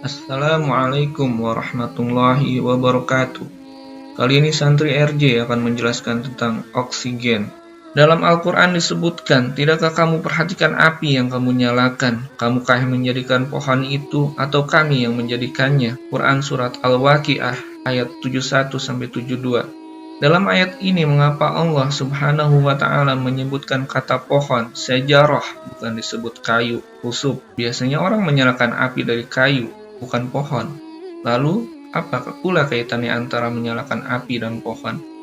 Assalamualaikum warahmatullahi wabarakatuh. Kali ini santri RJ akan menjelaskan tentang oksigen. Dalam Al-Quran disebutkan, tidakkah kamu perhatikan api yang kamu nyalakan? Kamukah yang menjadikan pohon itu atau kami yang menjadikannya? Quran Surat Al-Waqiah ayat 71-72. Dalam ayat ini mengapa Allah subhanahu wa ta'ala menyebutkan kata pohon, sejarah, bukan disebut kayu, khusyuk. Biasanya orang menyalakan api dari kayu, bukan pohon. Lalu, apa pula kaitannya antara menyalakan api dan pohon?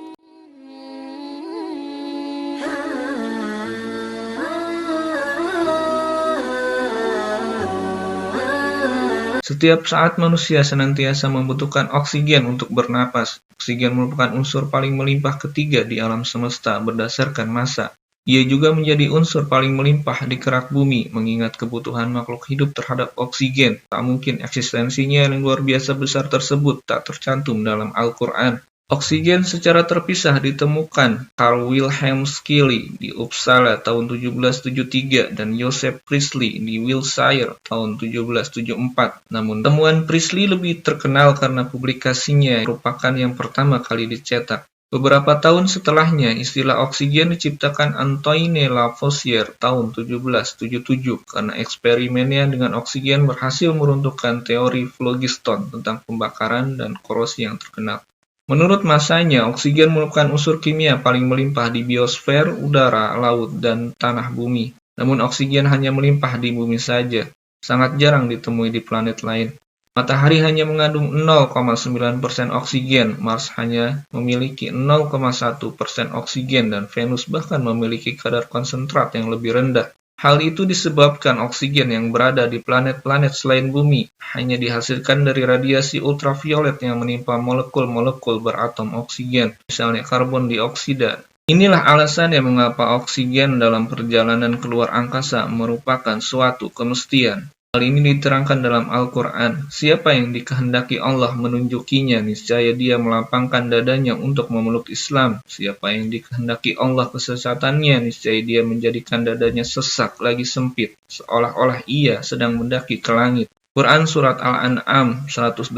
Setiap saat manusia senantiasa membutuhkan oksigen untuk bernapas. Oksigen merupakan unsur paling melimpah ketiga di alam semesta berdasarkan massa. Ia juga menjadi unsur paling melimpah di kerak bumi, mengingat kebutuhan makhluk hidup terhadap oksigen. Tak mungkin eksistensinya yang luar biasa besar tersebut tak tercantum dalam Al-Quran. Oksigen secara terpisah ditemukan Carl Wilhelm Scheele di Uppsala tahun 1773 dan Joseph Priestley di Wiltshire tahun 1774. Namun temuan Priestley lebih terkenal karena publikasinya merupakan yang pertama kali dicetak. Beberapa tahun setelahnya, istilah oksigen diciptakan Antoine Lavoisier tahun 1777 karena eksperimennya dengan oksigen berhasil meruntuhkan teori phlogiston tentang pembakaran dan korosi yang terkenal. Menurut masanya, oksigen merupakan unsur kimia paling melimpah di biosfer, udara, laut, dan tanah bumi. Namun oksigen hanya melimpah di bumi saja, sangat jarang ditemui di planet lain. Matahari hanya mengandung 0,9% oksigen, Mars hanya memiliki 0,1% oksigen, dan Venus bahkan memiliki kadar konsentrat yang lebih rendah. Hal itu disebabkan oksigen yang berada di planet-planet selain bumi hanya dihasilkan dari radiasi ultraviolet yang menimpa molekul-molekul beratom oksigen, misalnya karbon dioksida. Inilah alasannya mengapa oksigen dalam perjalanan keluar angkasa merupakan suatu kemestian. Hal ini diterangkan dalam Al-Quran. Siapa yang dikehendaki Allah menunjukinya, niscaya dia melapangkan dadanya untuk memeluk Islam. Siapa yang dikehendaki Allah kesesatannya, niscaya dia menjadikan dadanya sesak lagi sempit, seolah-olah ia sedang mendaki ke langit. Quran Surat Al-An'am 125.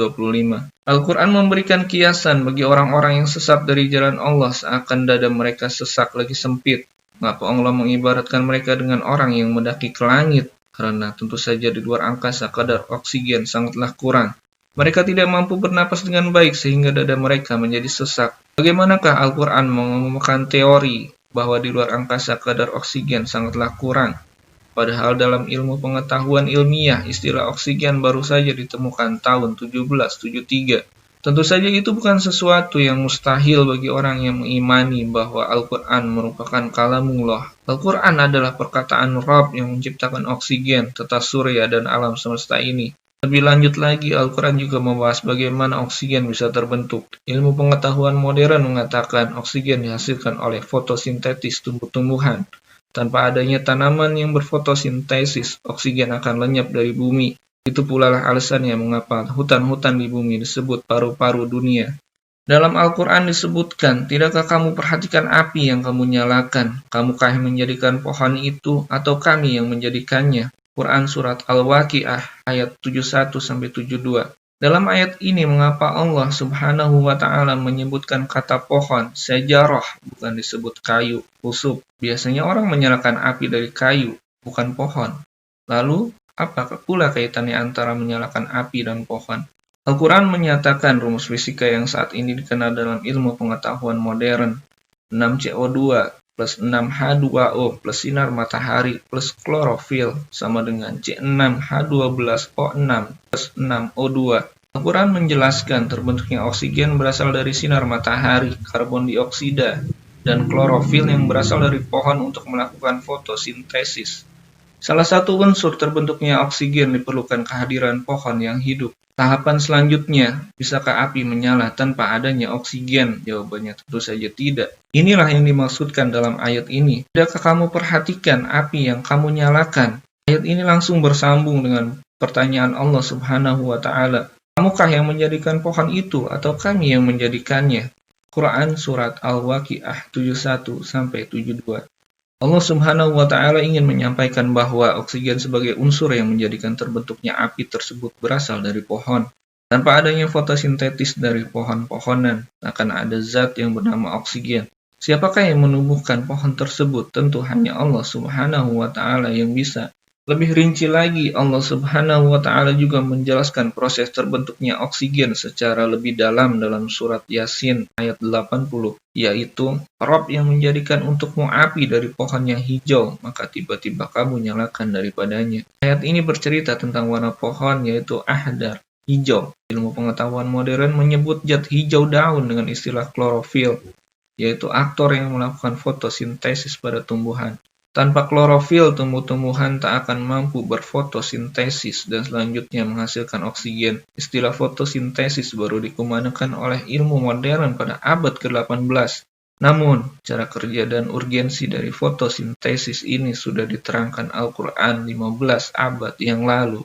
Al-Quran memberikan kiasan bagi orang-orang yang sesat dari jalan Allah seakan dada mereka sesak lagi sempit. Mengapa Allah mengibaratkan mereka dengan orang yang mendaki ke langit? Karena tentu saja di luar angkasa kadar oksigen sangatlah kurang. Mereka tidak mampu bernapas dengan baik sehingga dada mereka menjadi sesak. Bagaimanakah Al-Quran mengumumkan teori bahwa di luar angkasa kadar oksigen sangatlah kurang? Padahal dalam ilmu pengetahuan ilmiah, istilah oksigen baru saja ditemukan tahun 1773. Tentu saja itu bukan sesuatu yang mustahil bagi orang yang mengimani bahwa Al-Quran merupakan kalamullah. Al-Quran adalah perkataan Rabb yang menciptakan oksigen, tata surya, dan alam semesta ini. Lebih lanjut lagi, Al-Quran juga membahas bagaimana oksigen bisa terbentuk. Ilmu pengetahuan modern mengatakan oksigen dihasilkan oleh fotosintesis tumbuh-tumbuhan. Tanpa adanya tanaman yang berfotosintesis, oksigen akan lenyap dari bumi. Itu pula lah alasannya mengapa hutan-hutan di bumi disebut paru-paru dunia. Dalam Al-Quran disebutkan, tidakkah kamu perhatikan api yang kamu nyalakan? Kamukah yang menjadikan pohon itu atau kami yang menjadikannya? Quran Surat Al-Waqiah ayat 71-72. Dalam ayat ini mengapa Allah subhanahu wa ta'ala menyebutkan kata pohon, sejarah, bukan disebut kayu, khusyuk. Biasanya orang menyalakan api dari kayu, bukan pohon. Lalu, apa pula kaitannya antara menyalakan api dan pohon? Al-Quran menyatakan rumus fisika yang saat ini dikenal dalam ilmu pengetahuan modern. 6CO2 plus 6H2O plus sinar matahari plus klorofil sama dengan C6H12O6 plus 6O2. Al-Quran menjelaskan terbentuknya oksigen berasal dari sinar matahari, karbon dioksida, dan klorofil yang berasal dari pohon untuk melakukan fotosintesis. Salah satu unsur terbentuknya oksigen diperlukan kehadiran pohon yang hidup. Tahapan selanjutnya, bisakah api menyala tanpa adanya oksigen? Jawabannya tentu saja tidak. Inilah yang dimaksudkan dalam ayat ini. Tidakkah kamu perhatikan api yang kamu nyalakan? Ayat ini langsung bersambung dengan pertanyaan Allah Subhanahu wa Ta'ala. Kamukah yang menjadikan pohon itu atau kami yang menjadikannya? Quran Surat Al-Waqiah 71-72. Allah Subhanahu wa Ta'ala ingin menyampaikan bahwa oksigen sebagai unsur yang menjadikan terbentuknya api tersebut berasal dari pohon. Tanpa adanya fotosintesis dari pohon-pohonan, akan ada zat yang bernama oksigen. Siapakah yang menumbuhkan pohon tersebut? Tentu hanya Allah Subhanahu wa Ta'ala yang bisa. Lebih rinci lagi, Allah Subhanahu wa Ta'ala juga menjelaskan proses terbentuknya oksigen secara lebih dalam surat Yasin ayat 80, yaitu Rob yang menjadikan untukmu api dari pohon yang hijau, maka tiba-tiba kamu nyalakan daripadanya. Ayat ini bercerita tentang warna pohon, yaitu ahdar, hijau. Ilmu pengetahuan modern menyebut zat hijau daun dengan istilah klorofil, yaitu aktor yang melakukan fotosintesis pada tumbuhan. Tanpa klorofil, tumbuh-tumbuhan tak akan mampu berfotosintesis dan selanjutnya menghasilkan oksigen. Istilah fotosintesis baru dikembangkan oleh ilmu modern pada abad ke-18. Namun, cara kerja dan urgensi dari fotosintesis ini sudah diterangkan Al-Quran 15 abad yang lalu.